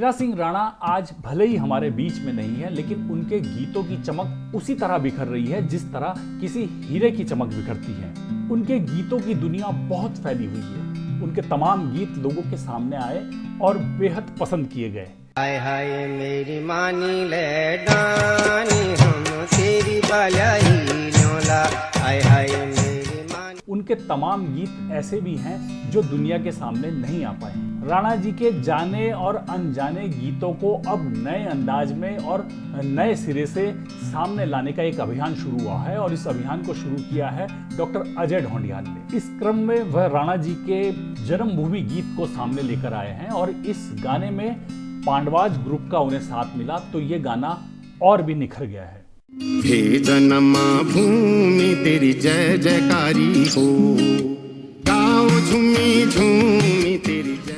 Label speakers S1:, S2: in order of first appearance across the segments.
S1: हीरा सिंह राणा आज भले ही हमारे बीच में नहीं है, लेकिन उनके गीतों की चमक उसी तरह बिखर रही है जिस तरह किसी हीरे की चमक बिखरती है। उनके गीतों की दुनिया बहुत फैली हुई है। उनके तमाम गीत लोगों के सामने आए और बेहद पसंद किए गए।
S2: हाय हाय मेरी मानी ले डानी हम तेरी बलाई नोला, हाय हाय मेरी मानी।
S1: उनके तमाम गीत ऐसे भी हैं जो दुनिया के सामने नहीं आ पाए। राणा जी के जाने और अनजाने गीतों को अब नए अंदाज में और नए सिरे से सामने लाने का एक अभियान शुरू हुआ है और इस अभियान को शुरू किया है डॉक्टर अजय ढोंडियाल ने। इस क्रम में वह राणा जी के जन्मभूमि गीत को सामने लेकर आए हैं और इस गाने में पांडवाज ग्रुप का उन्हें साथ मिला तो ये गाना और भी निखर गया है।
S3: हे जन्मा भूमि तेरी जय जयकारी हो, गाओ झूमी झूमी तेरी जय।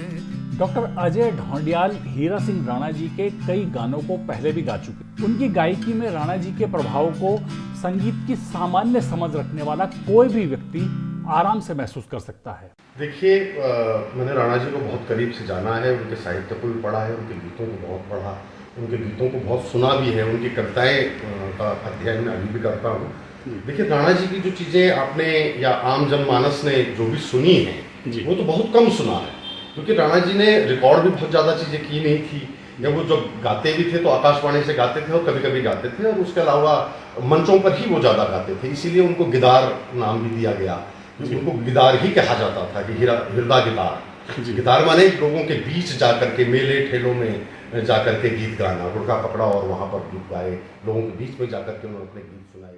S1: डॉक्टर अजय ढोंडियाल हीरा सिंह राणा जी के कई गानों को पहले भी गा चुके। उनकी गायकी में राणा जी के प्रभाव को संगीत की सामान्य समझ रखने वाला कोई भी व्यक्ति आराम से महसूस कर सकता है।
S4: देखिए, मैंने राणा जी को बहुत करीब से जाना है, उनके साहित्य को भी पढ़ा है, उनके गीतों को बहुत पढ़ा, उनके गीतों को बहुत सुना भी है, उनकी कविताएं का अध्ययन मैं अभी भी करता हूँ। देखिए, राणा जी की जो चीज़ें आपने या आम जनमानस ने जो भी सुनी है वो तो बहुत कम सुना है, क्योंकि राणा जी ने रिकॉर्ड भी बहुत ज़्यादा चीज़ें की नहीं थी। जब वो जब गाते भी थे तो आकाशवाणी से गाते थे और कभी कभी गाते थे, और उसके अलावा मंचों पर ही वो ज़्यादा गाते थे, इसीलिए उनको गिदार नाम भी दिया गया। उनको गिदार ही कहा जाता था कि हृदय गिदार। गिदार माने लोगों के बीच जाकर के, मेले ठेलों में जाकर के गीत गाना, गुड़का पकड़ा और वहाँ पर गीत गाए, लोगों के बीच में जाकर के उन्होंने अपने गीत सुनाए।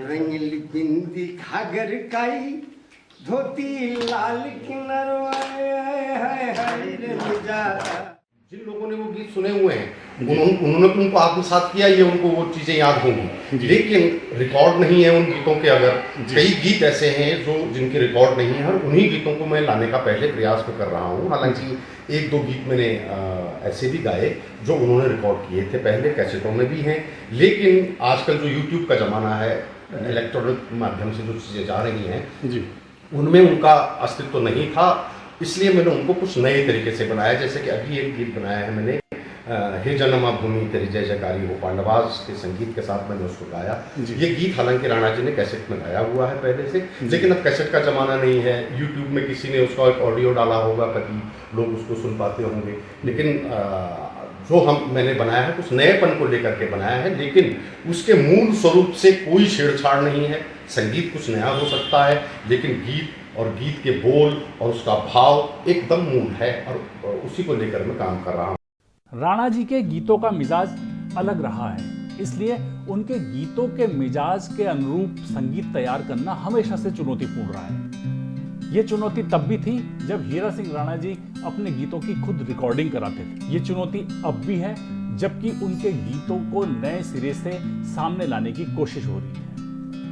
S2: रंगीली बिंदी घाघर काई धोती लाल किनारे, हाय हाय रे मिजारा।
S4: जिन लोगों ने वो गीत सुने हुए हैं उन्होंने उनको आत्मसात किया, ये उनको वो चीज़ें याद होंगी, लेकिन रिकॉर्ड नहीं है उन गीतों के। अगर कई गीत ऐसे हैं जो जिनके रिकॉर्ड नहीं है, और उन्हीं गीतों को मैं लाने का पहले प्रयास में कर रहा हूँ। हालांकि एक दो गीत मैंने ऐसे भी गाए जो उन्होंने रिकॉर्ड किए थे पहले, कैसेटों में भी हैं, लेकिन आजकल जो यूट्यूब का ज़माना है, इलेक्ट्रॉनिक माध्यम से जो चीज़ें जा रही हैं उनमें उनका अस्तित्व नहीं था, इसलिए मैंने उनको कुछ नए तरीके से बनाया। जैसे कि अभी एक गीत बनाया है मैंने, हे जन्मा भूमि तेरी जय जयकारी हो, पांडवाज के संगीत के साथ मैंने उसको गाया। ये गीत हालांकि राणा जी ने कैसेट में गाया हुआ है पहले से, लेकिन अब कैसेट का ज़माना नहीं है। यूट्यूब में किसी ने उसका एक ऑडियो डाला होगा, कभी लोग उसको सुन पाते होंगे, लेकिन जो मैंने बनाया है कुछ नएपन को लेकर के बनाया है, लेकिन उसके मूल स्वरूप से कोई छेड़छाड़ नहीं है। संगीत कुछ नया हो सकता है, लेकिन गीत और गीत के बोल और उसका भाव एकदम मूल है, और उसी को लेकर मैं काम कर रहा हूँ।
S1: राणा जी के गीतों का मिजाज अलग रहा है, इसलिए उनके गीतों के मिजाज के अनुरूप संगीत तैयार करना हमेशा से चुनौतीपूर्ण रहा है। ये चुनौती तब भी थी जब हीरा सिंह राणा जी अपने गीतों की खुद रिकॉर्डिंग कराते थे। ये चुनौती अब भी है, जबकि उनके गीतों को नए सिरे से सामने लाने की कोशिश हो रही है।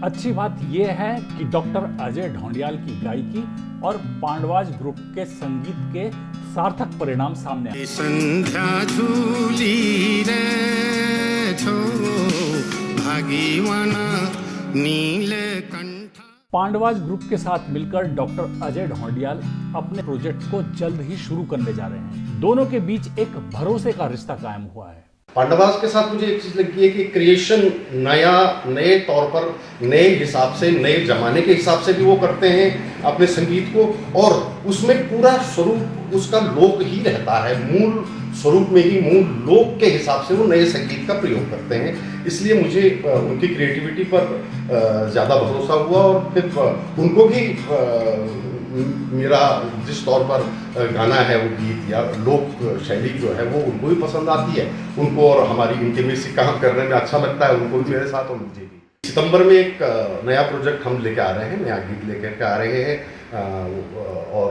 S1: अच्छी बात यह है कि डॉक्टर अजय ढोंडियाल की गायकी और पांडवाज ग्रुप के संगीत के सार्थक परिणाम सामने आए।
S3: संध्या झूली रे छो भागीवाना नीलकंठा।
S1: पांडवाज ग्रुप के साथ मिलकर डॉक्टर अजय ढोंडियाल अपने प्रोजेक्ट को जल्द ही शुरू करने जा रहे हैं। दोनों के बीच एक भरोसे का रिश्ता कायम हुआ है।
S4: पांडवाज के साथ मुझे एक चीज़ लगी है कि क्रिएशन नए तौर पर, नए हिसाब से, नए जमाने के हिसाब से भी वो करते हैं अपने संगीत को, और उसमें पूरा स्वरूप उसका लोक ही रहता है। मूल स्वरूप में ही, मूल लोक के हिसाब से वो नए संगीत का प्रयोग करते हैं। इसलिए मुझे उनकी क्रिएटिविटी पर ज़्यादा भरोसा हुआ, और फिर उनको भी मेरा जिस तौर पर गाना है वो गीत या लोक शैली जो है वो उनको भी पसंद आती है उनको, और हमारी इंटीमेसी काम करने में अच्छा लगता है उनको भी, मेरे साथ और मुझे भी। सितंबर में एक नया प्रोजेक्ट हम लेके आ रहे हैं, नया गीत लेकर के आ रहे हैं, और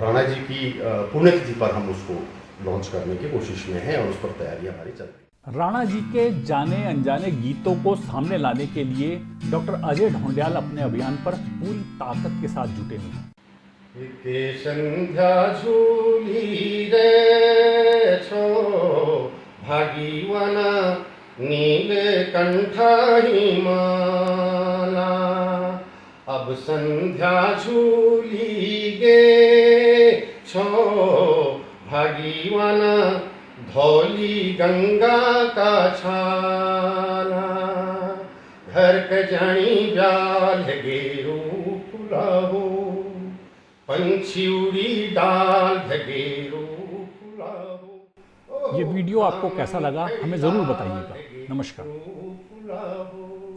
S4: राणा जी की पुण्यतिथि पर हम उसको लॉन्च करने की कोशिश में हैं, और उस पर तैयारी हमारी चल रही है।
S1: राणा जी के जाने अनजाने गीतों को सामने लाने के लिए डॉक्टर अजय ढोंडियाल अपने अभियान पर पूरी ताकत के साथ जुटे हुए हैं।
S4: के संध्या झूली रे छो भागीवाना नीलकंठा हिमाला, अब संध्या झूली गे छो भागीवाना धौली गंगा का छाना घर कजणी ब्याल गेरू फुलावो पंछी उड़ी डाल गेरू फुलावो।
S1: ये वीडियो आपको कैसा लगा हमें ज़रूर बताइएगा। नमस्कार।